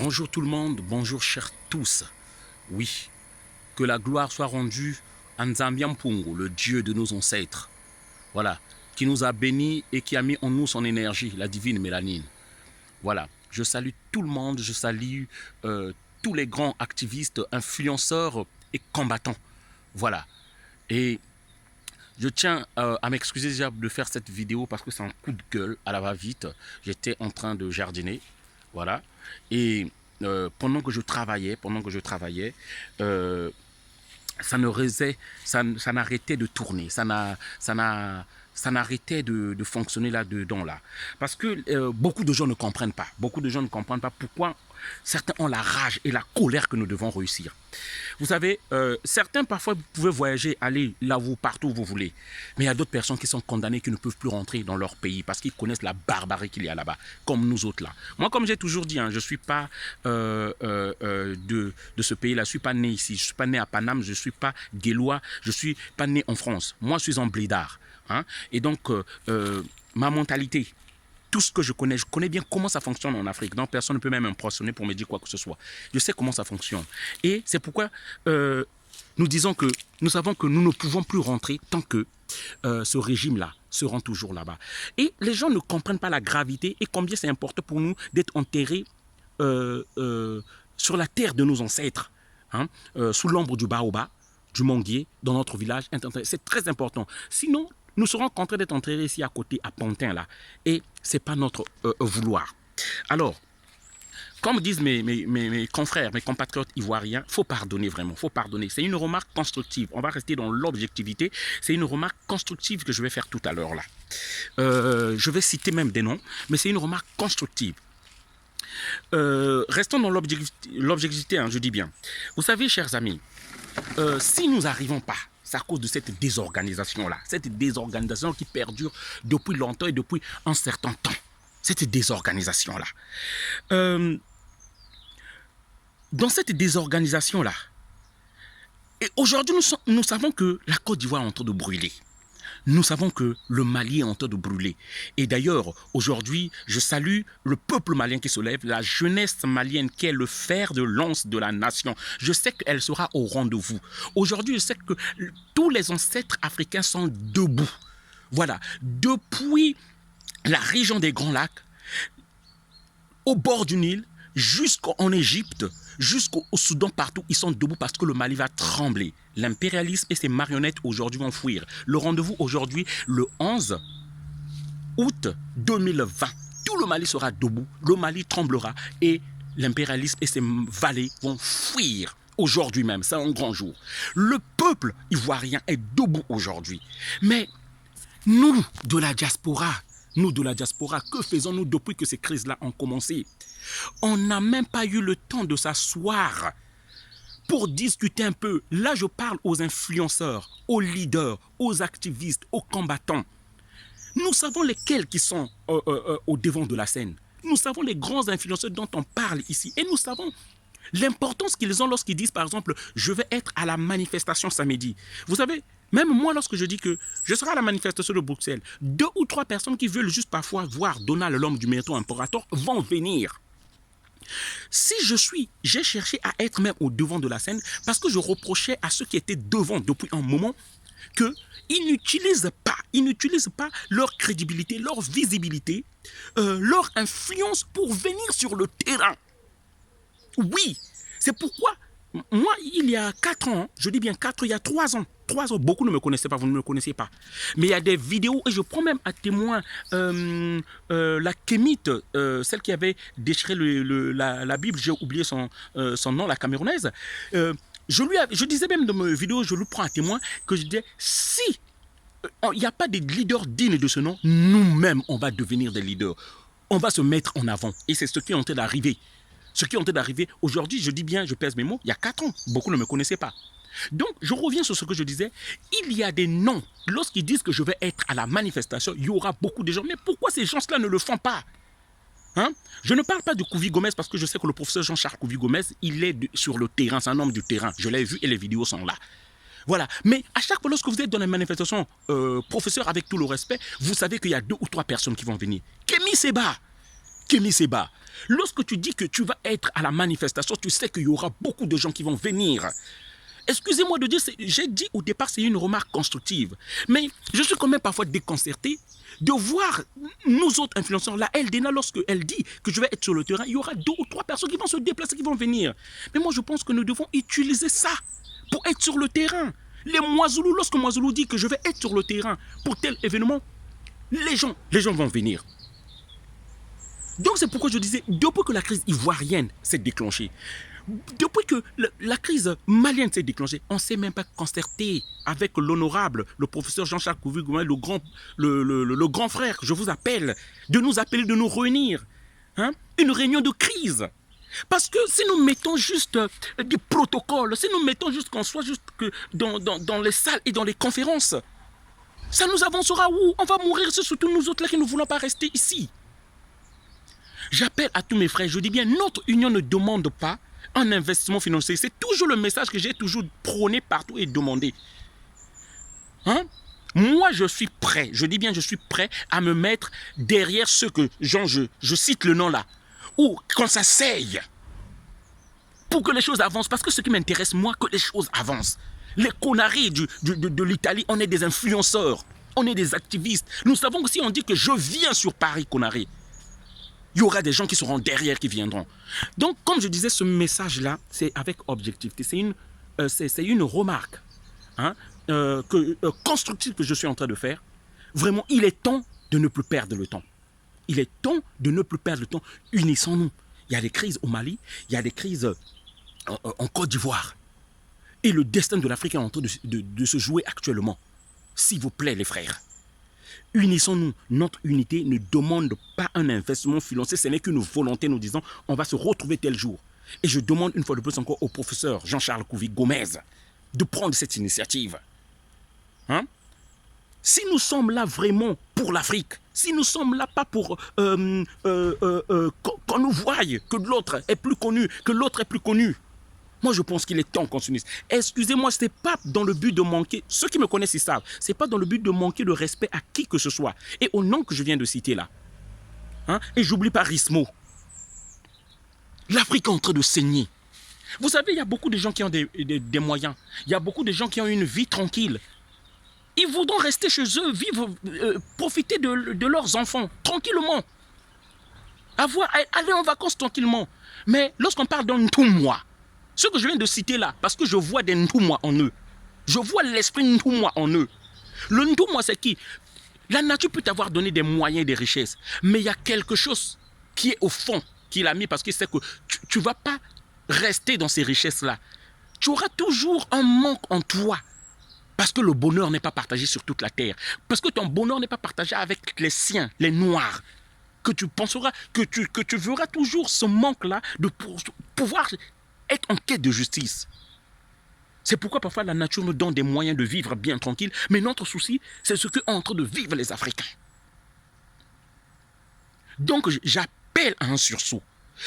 Bonjour tout le monde, bonjour chers tous. Oui, que la gloire soit rendue à Nzambiampungu, le Dieu de nos ancêtres. Voilà, qui nous a bénis et qui a mis en nous son énergie, la divine mélanine. Voilà, je salue tout le monde, je salue tous les grands activistes, influenceurs et combattants. Voilà, et je tiens à m'excuser déjà de faire cette vidéo parce que c'est un coup de gueule à la va-vite. J'étais en train de jardiner, voilà, et pendant que je travaillais, ça n'arrêtait de tourner, ça n'arrêtait de fonctionner là-dedans là. Parce que beaucoup de gens ne comprennent pas. Beaucoup de gens ne comprennent pas pourquoi certains ont la rage et la colère que nous devons réussir. Vous savez, certains parfois vous pouvez voyager, aller là où partout où vous voulez. Mais il y a d'autres personnes qui sont condamnées, qui ne peuvent plus rentrer dans leur pays parce qu'ils connaissent la barbarie qu'il y a là-bas, comme nous autres là. Moi, comme j'ai toujours dit, hein, je ne suis pas de ce pays-là. Je ne suis pas né ici. Je ne suis pas né à Paname. Je ne suis pas guélois. Je ne suis pas né en France. Moi, je suis en blédard. Hein? Et donc, ma mentalité, tout ce que je connais bien comment ça fonctionne en Afrique. Donc, personne ne peut même m'impressionner pour me dire quoi que ce soit. Je sais comment ça fonctionne. Et c'est pourquoi nous disons que nous savons que nous ne pouvons plus rentrer tant que ce régime-là se rend toujours là-bas. Et les gens ne comprennent pas la gravité et combien c'est important pour nous d'être enterrés sur la terre de nos ancêtres, hein, sous l'ombre du baobab, du manguier, dans notre village. C'est très important. Sinon, nous serons contraints d'être enterrés ici à côté, à Pantin, là. Et ce n'est pas notre vouloir. Alors, comme disent mes confrères, mes compatriotes ivoiriens, il faut pardonner vraiment, il faut pardonner. C'est une remarque constructive. On va rester dans l'objectivité. C'est une remarque constructive que je vais faire tout à l'heure là. Je vais citer même des noms, mais c'est une remarque constructive. Restons dans l'objectivité, hein, je dis bien. Vous savez, chers amis, si nous n'arrivons pas, c'est à cause de cette désorganisation-là. Cette désorganisation qui perdure depuis longtemps et depuis un certain temps. Cette désorganisation-là. Dans cette désorganisation-là, et aujourd'hui, nous savons que la Côte d'Ivoire est en train de brûler. Nous savons que le Mali est en train de brûler. Et d'ailleurs, aujourd'hui, je salue le peuple malien qui se lève, la jeunesse malienne qui est le fer de lance de la nation. Je sais qu'elle sera au rendez-vous. Aujourd'hui, je sais que tous les ancêtres africains sont debout. Voilà. Depuis la région des Grands Lacs, au bord du Nil, jusqu'en Égypte, jusqu'au Soudan, partout, ils sont debout parce que le Mali va trembler. L'impérialisme et ses marionnettes aujourd'hui vont fuir. Le rendez-vous aujourd'hui, le 11 août 2020. Tout le Mali sera debout, le Mali tremblera et l'impérialisme et ses valets vont fuir. Aujourd'hui même, c'est un grand jour. Le peuple ivoirien est debout aujourd'hui. Mais nous, de la diaspora, que faisons-nous depuis que ces crises-là ont commencé? On n'a même pas eu le temps de s'asseoir pour discuter un peu. Là, je parle aux influenceurs, aux leaders, aux activistes, aux combattants. Nous savons lesquels qui sont au devant de la scène. Nous savons les grands influenceurs dont on parle ici. Et nous savons l'importance qu'ils ont lorsqu'ils disent, par exemple, je vais être à la manifestation samedi. Vous savez, même moi, lorsque je dis que je serai à la manifestation de Bruxelles, 2 ou 3 personnes qui veulent juste parfois voir Donald, l'homme du métro impérator, vont venir. Si j'ai cherché à être même au devant de la scène parce que je reprochais à ceux qui étaient devant depuis un moment qu'ils n'utilisent pas leur crédibilité, leur visibilité, leur influence pour venir sur le terrain. Oui, c'est pourquoi moi, il y a 4 ans, je dis bien 4 ans, il y a 3 ans, beaucoup ne me connaissaient pas, vous ne me connaissez pas. Mais il y a des vidéos, et je prends même à témoin la Kémite, celle qui avait déchiré la Bible, j'ai oublié son nom, la Camerounaise. Je disais même dans mes vidéos, je lui prends à témoin, que je disais, si il n'y a pas de leader digne de ce nom, nous-mêmes, on va devenir des leaders. On va se mettre en avant. Et c'est ce qui est en train d'arriver. Ce qui est en train d'arriver aujourd'hui, je dis bien, je pèse mes mots, il y a 4 ans, beaucoup ne me connaissaient pas. Donc, je reviens sur ce que je disais, il y a des noms, lorsqu'ils disent que je vais être à la manifestation, il y aura beaucoup de gens, mais pourquoi ces gens-là ne le font pas? Hein? Je ne parle pas de Kouvi Gomez parce que je sais que le professeur Jean-Charles Kouvi Gomez, il est sur le terrain, c'est un homme du terrain, je l'ai vu et les vidéos sont là. Voilà, mais à chaque fois lorsque vous êtes dans les manifestations, professeur, avec tout le respect, vous savez qu'il y a 2 ou 3 personnes qui vont venir. Kémy Séba, Kémy Séba, lorsque tu dis que tu vas être à la manifestation, tu sais qu'il y aura beaucoup de gens qui vont venir. Excusez-moi de dire, j'ai dit au départ, c'est une remarque constructive. Mais je suis quand même parfois déconcerté de voir nous autres influenceurs, la LDNA, lorsqu'elle dit que je vais être sur le terrain, il y aura 2 ou 3 personnes qui vont se déplacer, qui vont venir. Mais moi, je pense que nous devons utiliser ça pour être sur le terrain. Les Mwazoulou, lorsque Mwazoulou dit que je vais être sur le terrain pour tel événement, les gens vont venir. Donc c'est pourquoi je disais, depuis que la crise ivoirienne s'est déclenchée, depuis que la crise malienne s'est déclenchée, on ne s'est même pas concerté avec l'honorable, le professeur Jean-Charles Kouvi-Goumel, le grand frère, je vous appelle, de nous appeler, de nous réunir. Hein? Une réunion de crise. Parce que si nous mettons juste des protocoles, si nous mettons juste qu'on soit juste que dans les salles et dans les conférences, ça nous avancera où? On va mourir, c'est surtout nous autres là qui ne voulons pas rester ici. J'appelle à tous mes frères, je dis bien, notre union ne demande pas un investissement financier. C'est toujours le message que j'ai toujours prôné partout et demandé. Hein? Moi, je suis prêt, je dis bien, je suis prêt à me mettre derrière ceux que, genre, je cite le nom là, ou quand ça saigne, pour que les choses avancent. Parce que ce qui m'intéresse, moi, que les choses avancent. Les conneries de l'Italie, on est des influenceurs, on est des activistes. Nous savons que si on dit que je viens sur Paris, conneries, il y aura des gens qui seront derrière, qui viendront. Donc, comme je disais, ce message-là, c'est avec objectivité. C'est une remarque hein, constructive que je suis en train de faire. Vraiment, il est temps de ne plus perdre le temps. Il est temps de ne plus perdre le temps. Unissons-nous. Il y a des crises au Mali, il y a des crises en Côte d'Ivoire. Et le destin de l'Afrique est en train de se jouer actuellement. S'il vous plaît, les frères. Unissons-nous. Notre unité ne demande pas un investissement financier, ce n'est qu'une volonté nous disant on va se retrouver tel jour. Et je demande une fois de plus encore au professeur Jean-Charles Kouvi-Gomez de prendre cette initiative. Hein? Si nous sommes là vraiment pour l'Afrique, si nous sommes là pas pour qu'on nous voie que l'autre est plus connu, que l'autre est plus connu, moi, je pense qu'il est temps qu'on s'unisse. Excusez-moi, ce n'est pas dans le but de manquer, ceux qui me connaissent, ils savent, ce n'est pas dans le but de manquer de respect à qui que ce soit. Et au nom que je viens de citer là, hein, et j'oublie pas Rismo, l'Afrique est en train de saigner. Vous savez, il y a beaucoup de gens qui ont des moyens. Il y a beaucoup de gens qui ont une vie tranquille. Ils voudront rester chez eux, vivre, profiter de leurs enfants, tranquillement. Aller en vacances tranquillement. Mais lorsqu'on parle d'un tout mois, ce que je viens de citer là, parce que je vois des Ntoumwa en eux. Je vois l'esprit Ntoumwa en eux. Le Ntoumwa, c'est qui? La nature peut t'avoir donné des moyens et des richesses, mais il y a quelque chose qui est au fond, qu'il a mis parce qu'il sait que tu ne vas pas rester dans ces richesses-là. Tu auras toujours un manque en toi, parce que le bonheur n'est pas partagé sur toute la terre, parce que ton bonheur n'est pas partagé avec les siens, les noirs, que tu penseras, que tu verras toujours ce manque-là de pouvoir être en quête de justice. C'est pourquoi parfois la nature nous donne des moyens de vivre bien tranquille, mais notre souci, c'est ce qu'ont en train de vivre les Africains. Donc j'appelle à un sursaut.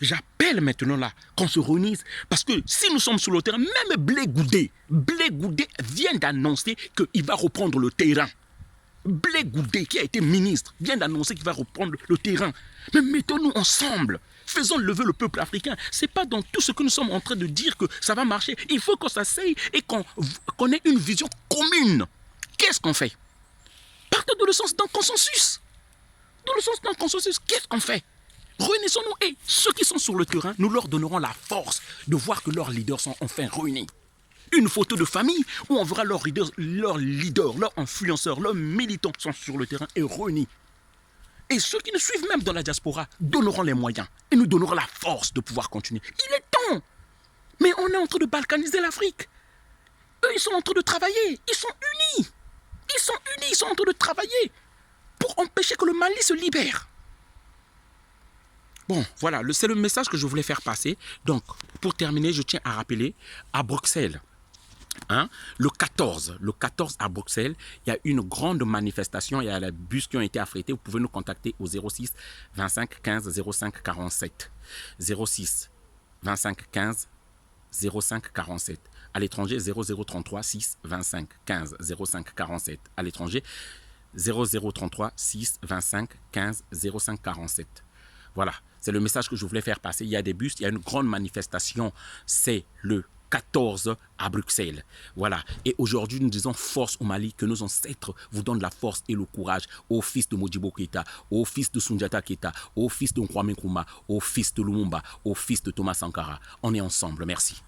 J'appelle maintenant là qu'on se réunisse, parce que si nous sommes sur le terrain, même Blé Goudé vient d'annoncer qu'il va reprendre le terrain. Blé Goudé, qui a été ministre, vient d'annoncer qu'il va reprendre le terrain. Mais mettons-nous ensemble. Faisons lever le peuple africain. Ce n'est pas dans tout ce que nous sommes en train de dire que ça va marcher. Il faut qu'on s'asseye et qu'on ait une vision commune. Qu'est-ce qu'on fait? Partons de le sens d'un consensus. Dans le sens d'un consensus, qu'est-ce qu'on fait? Réunissons-nous et ceux qui sont sur le terrain, nous leur donnerons la force de voir que leurs leaders sont enfin réunis. Une photo de famille où on verra leurs leaders, leurs influenceurs, leurs militants sont sur le terrain et réunis. Et ceux qui nous suivent même dans la diaspora donneront les moyens et nous donneront la force de pouvoir continuer. Il est temps. Mais on est en train de balkaniser l'Afrique. Eux, ils sont en train de travailler. Ils sont unis. Ils sont en train de travailler pour empêcher que le Mali se libère. Bon, voilà, c'est le message que je voulais faire passer. Donc, pour terminer, je tiens à rappeler, à Bruxelles, hein, le 14 à Bruxelles, il y a une grande manifestation, il y a les bus qui ont été affrétés. Vous pouvez nous contacter au 06 25 15 05 47. 06 25 15 05 47. À l'étranger, 0033 6 25 15 05 47. À l'étranger, 0033 6 25 15 05 47. Voilà, c'est le message que je voulais faire passer. Il y a des bus, il y a une grande manifestation, c'est le 14 à Bruxelles. Voilà. Et aujourd'hui, nous disons force au Mali, que nos ancêtres vous donnent la force et le courage au fils de Modibo Keïta, au fils de Sundiata Keïta, au fils de Kwame Nkrumah, au fils de Lumumba, au fils de Thomas Sankara. On est ensemble. Merci.